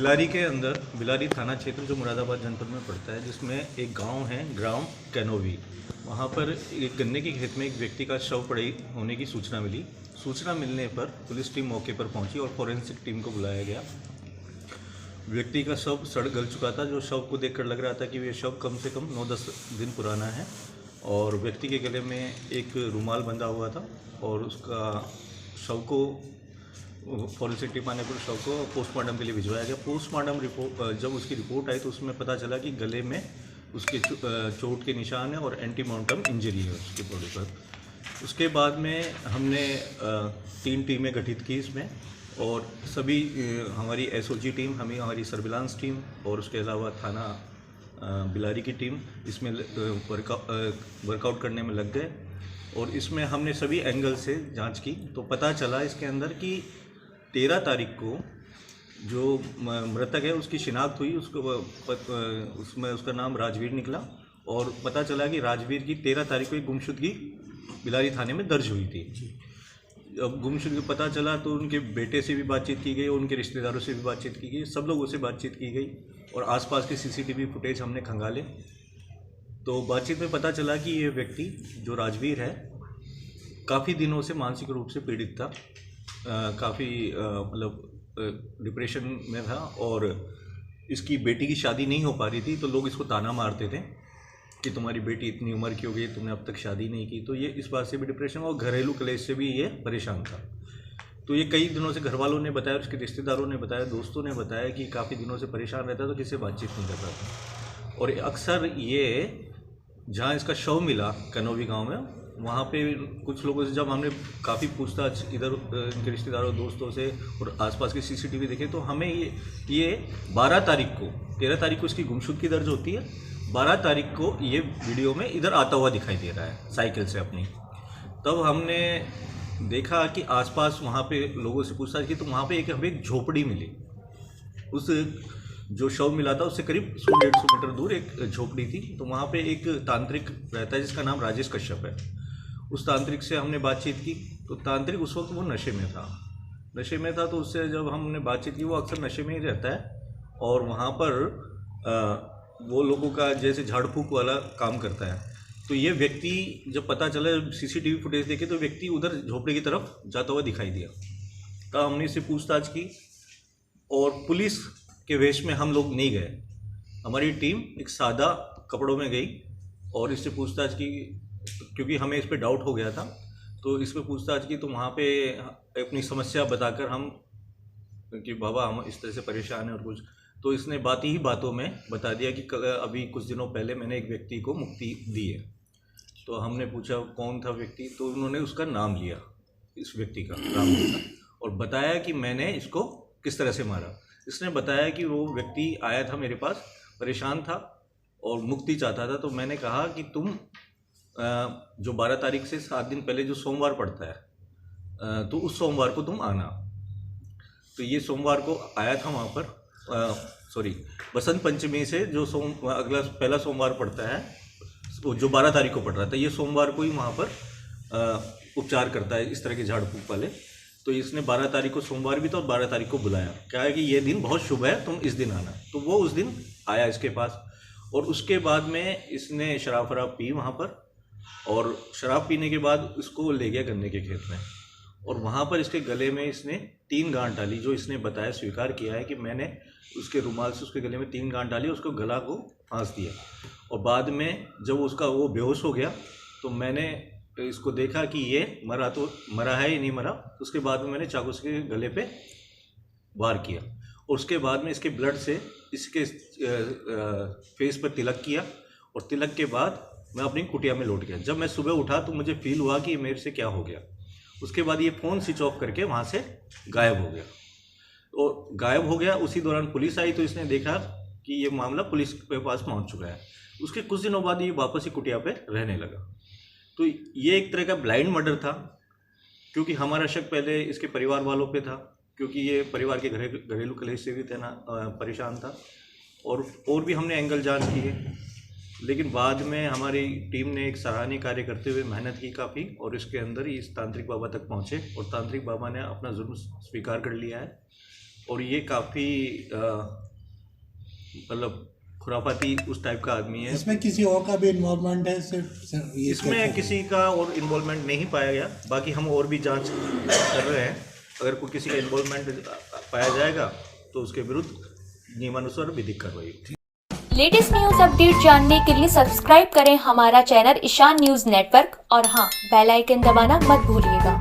बिलारी के अंदर बिलारी थाना क्षेत्र जो मुरादाबाद जनपद में पड़ता है, जिसमें एक गांव है ग्राम कैनोवी। वहां पर एक गन्ने के खेत में एक व्यक्ति का शव पड़े होने की सूचना मिली। सूचना मिलने पर पुलिस टीम मौके पर पहुंची और फॉरेंसिक टीम को बुलाया गया। व्यक्ति का शव सड़ गल चुका था। जो शव को देखकर लग रहा था कि ये शव कम से कम 9-10 दिन पुराना है और व्यक्ति के गले में एक रुमाल बंधा हुआ था और उसका शव को फॉरेंसिक टीम आने पर शव को पोस्टमार्टम के लिए भिजवाया गया। पोस्टमार्टम रिपोर्ट जब उसकी रिपोर्ट आई तो उसमें पता चला कि गले में उसके चोट के निशान है और एंटीमॉर्टम इंजरी है उसकी बॉडी पर। उसके बाद में हमने 3 टीमें गठित की इसमें और सभी हमारी एसओजी टीम, हमारी सर्विलांस टीम और उसके अलावा थाना बिलारी की टीम इसमें वर्कआउट करने में लग गए और इसमें हमने सभी एंगल से जांच की तो पता चला इसके अंदर कि 13 तारीख को जो मृतक है उसकी शिनाख्त हुई। उसमें उसका नाम राजवीर निकला और पता चला कि राजवीर की 13 तारीख को एक गुमशुदगी बिलारी थाने में दर्ज हुई थी। जब गुमशुदगी पता चला तो उनके बेटे से भी बातचीत की गई, उनके रिश्तेदारों से भी बातचीत की गई, सब लोगों से बातचीत की गई और आसपास के सीसीटीवी फुटेज हमने खंगाले। तो बातचीत में पता चला कि ये व्यक्ति जो राजवीर है काफ़ी दिनों से मानसिक रूप से पीड़ित था, काफ़ी मतलब डिप्रेशन में था और इसकी बेटी की शादी नहीं हो पा रही थी। तो लोग इसको ताना मारते थे कि तुम्हारी बेटी इतनी उम्र की हो गई, तुमने अब तक शादी नहीं की। तो ये इस बात से भी डिप्रेशन और घरेलू क्लेश से भी ये परेशान था। तो ये कई दिनों से घर वालों ने बताया, उसके रिश्तेदारों ने बताया, दोस्तों ने बताया कि काफ़ी दिनों से परेशान रहता तो किसी से बातचीत नहीं करता था। और अक्सर ये जहाँ इसका शव मिला कनौवी गांव में, वहाँ पे कुछ लोगों से जब हमने काफ़ी पूछताछ इधर इनके रिश्तेदारों दोस्तों से और आसपास के सीसीटीवी देखे तो हमें ये 12 तारीख को 13 तारीख को इसकी गुमशुदगी दर्ज होती है, 12 तारीख को ये वीडियो में इधर आता हुआ दिखाई दे रहा है साइकिल से अपनी। तब हमने देखा कि आसपास वहाँ पे लोगों से पूछताछ की तो वहाँ पे हमें एक झोपड़ी मिली। उस जो शव मिला था उससे करीब 100-150 मीटर दूर एक झोपड़ी थी। तो वहाँ पे एक तांत्रिक रहता है जिसका नाम राजेश कश्यप है। उस तांत्रिक से हमने बातचीत की तो तांत्रिक उस वक्त वो नशे में था। तो उससे जब हमने बातचीत की, वो अक्सर नशे में ही रहता है और वहाँ पर वो लोगों का जैसे झाड़ फूक वाला काम करता है। तो ये व्यक्ति जब पता चला, सीसीटीवी फुटेज देखे तो व्यक्ति उधर झोपड़ी की तरफ जाता हुआ दिखाई दिया। तब हमने इससे पूछताछ की और पुलिस के वेश में हम लोग नहीं गए। हमारी टीम एक सादा कपड़ों में गई और इससे पूछताछ की क्योंकि हमें इस पर डाउट हो गया था। तो इस पर पूछताछ की तो वहाँ पे अपनी समस्या बताकर हम कि बाबा हम इस तरह से परेशान हैं और कुछ, तो इसने बातों में बता दिया कि अभी कुछ दिनों पहले मैंने एक व्यक्ति को मुक्ति दी है। तो हमने पूछा कौन था व्यक्ति, तो उन्होंने उसका नाम लिया, इस व्यक्ति का नाम लिया और बताया कि मैंने इसको किस तरह से मारा। इसने बताया कि वो व्यक्ति आया था मेरे पास, परेशान था और मुक्ति चाहता था। तो मैंने कहा कि तुम जो 12 तारीख से 7 दिन पहले जो सोमवार पड़ता है तो उस सोमवार को तुम आना। तो ये सोमवार को आया था वहाँ पर, बसंत पंचमी से जो अगला पहला सोमवार पड़ता है जो 12 तारीख को पड़ रहा था, ये सोमवार को ही वहाँ पर उपचार करता है इस तरह के झाड़ फूक वाले। तो इसने 12 तारीख को सोमवार भी था और 12 तारीख को बुलाया, क्या है कि ये दिन बहुत शुभ है, तुम इस दिन आना। तो वो उस दिन आया इसके पास और उसके बाद में इसने शराब वराब पी वहाँ पर और शराब पीने के बाद इसको ले गया गन्ने के खेत में और वहाँ पर इसके गले में इसने 3 गांठ डाली। जो इसने बताया, स्वीकार किया है कि मैंने उसके रुमाल से उसके गले में 3 गांठ डाली, उसको गला को फांस दिया और बाद में जब वो बेहोश हो गया तो मैंने इसको देखा कि ये मरा है या नहीं मरा। उसके बाद में मैंने चाकू से गले पे वार किया और उसके बाद में इसके ब्लड से इसके फेस पर तिलक किया और तिलक के बाद मैं अपनी कुटिया में लौट गया। जब मैं सुबह उठा तो मुझे फील हुआ कि मेरे से क्या हो गया। उसके बाद ये फ़ोन स्विच ऑफ करके वहाँ से गायब हो गया और गायब हो गया। उसी दौरान पुलिस आई तो इसने देखा कि ये मामला पुलिस के पास पहुँच चुका है। उसके कुछ दिनों बाद ये वापस ही कुटिया पे रहने लगा। तो ये एक तरह का ब्लाइंड मर्डर था क्योंकि हमारा शक पहले इसके परिवार वालों पे था क्योंकि ये परिवार के घरेलू कलेश से भी परेशान था और भी हमने एंगल जांच किए। लेकिन बाद में हमारी टीम ने एक सराहनीय कार्य करते हुए मेहनत की काफ़ी और इसके अंदर ही इस तांत्रिक बाबा तक पहुँचे और तांत्रिक बाबा ने अपना जुर्म स्वीकार कर लिया है और ये काफ़ी मतलब खुरापाती उस टाइप का आदमी है। इसमें किसी और का भी इन्वॉल्वमेंट है? सिर्फ ये इसमें किसी का और इन्वॉल्वमेंट नहीं पाया गया, बाकी हम और भी जांच कर रहे हैं। अगर कोई किसी का इन्वॉल्वमेंट पाया जाएगा तो उसके विरुद्ध नियमानुसार विधिक कार्रवाई होगी। लेटेस्ट न्यूज अपडेट जानने के लिए सब्सक्राइब करें हमारा चैनल ईशान न्यूज नेटवर्क और हाँ, बेल आइकन दबाना मत भूलिएगा।